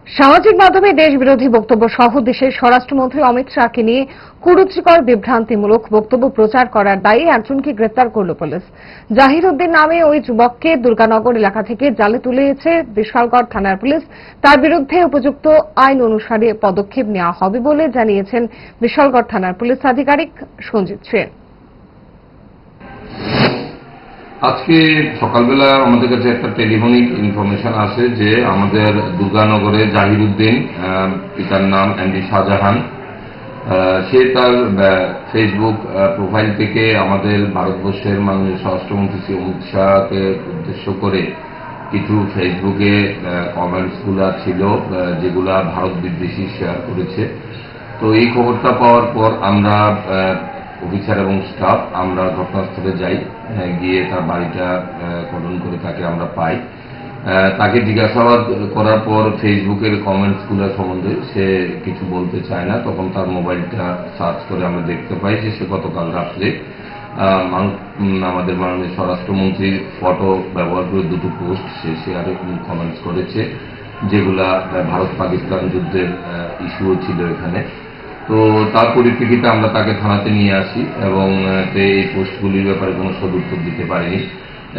সামাজিক মাধ্যমে দেশ বিরোধী বক্তব্য সহ দেশের স্বরাষ্ট্রমন্ত্রী অমিত শাহকে নিয়ে কুরুচিকর বিভ্রান্তিমূলক বক্তব্য প্রচার করার দায়ে একজনকে গ্রেপ্তার করল পুলিশ। জাহির উদ্দিন নামে ওই যুবককে দুর্গানগর এলাকা থেকে জালে তুলেছে বিশালগড় থানার পুলিশ। তার বিরুদ্ধে উপযুক্ত আইন অনুসারে পদক্ষেপ নেওয়া হবে বলে জানিয়েছেন বিশালগড় থানার পুলিশ আধিকারিক সঞ্জিত সেন। আজকে সকালবেলা আমাদের কাছে একটা টেলিফোনিক ইনফরমেশন আসে যে আমাদের দুর্গানগরে জাহির উদ্দিন, পিতার নাম এমডি শাহজাহান, সে তার ফেসবুক প্রোফাইল থেকে আমাদের ভারতবর্ষের মাননীয় স্বরাষ্ট্রমন্ত্রী শ্রী অমিত শাহকে উদ্দেশ্য করে কিছু ফেসবুকে কমেন্টসগুলা ছিল যেগুলা ভারত বিদ্বেষী শেয়ার করেছে। তো এই খবরটা পাওয়ার পর আমরা অফিসার এবং স্টাফ আমরা ঘটনাস্থলে যাই, গিয়ে তার বাড়িটা কর্ডন করে তাকে আমরা পাই। তাকে জিজ্ঞাসাবাদ করার পর ফেসবুকের কমেন্টসগুলো সম্বন্ধে সে কিছু বলতে চায় না। তখন তার মোবাইলটা সার্চ করে আমরা দেখতে পাই যে সে গতকাল রাত্রে আমাদের মাননীয় স্বরাষ্ট্রমন্ত্রীর ফটো ব্যবহার করে দুটো পোস্ট সে শেয়ারে কমেন্টস করেছে, যেগুলা ভারত পাকিস্তান যুদ্ধের ইস্যুও ছিল এখানে। তো তার পরিপ্রেক্ষিতে আমরা তাকে থানাতে নিয়ে আসি এবং এই পোস্টগুলির ব্যাপারে কোনো সদুত্তর দিতে পারিনি।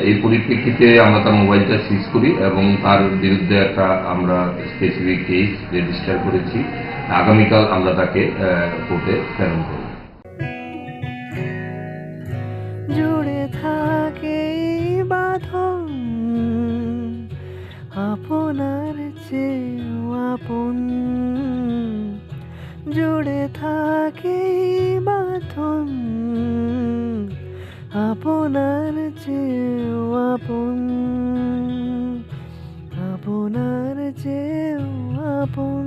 এই পরিপ্রেক্ষিতে আমরা তার মোবাইলটা সিজ করি এবং তার বিরুদ্ধে একটা আমরা স্পেসিফিক কেস রেজিস্টার করেছি। আগামীকাল আমরা তাকে কোর্টে প্রেরণ করব। জুড়ে থাকে বাঁধন আপনার চেয়েও আপন, জুড়ে থাকে বাঁধন আপনার চেয়েও আপন, আপনার চেয়েও আপন।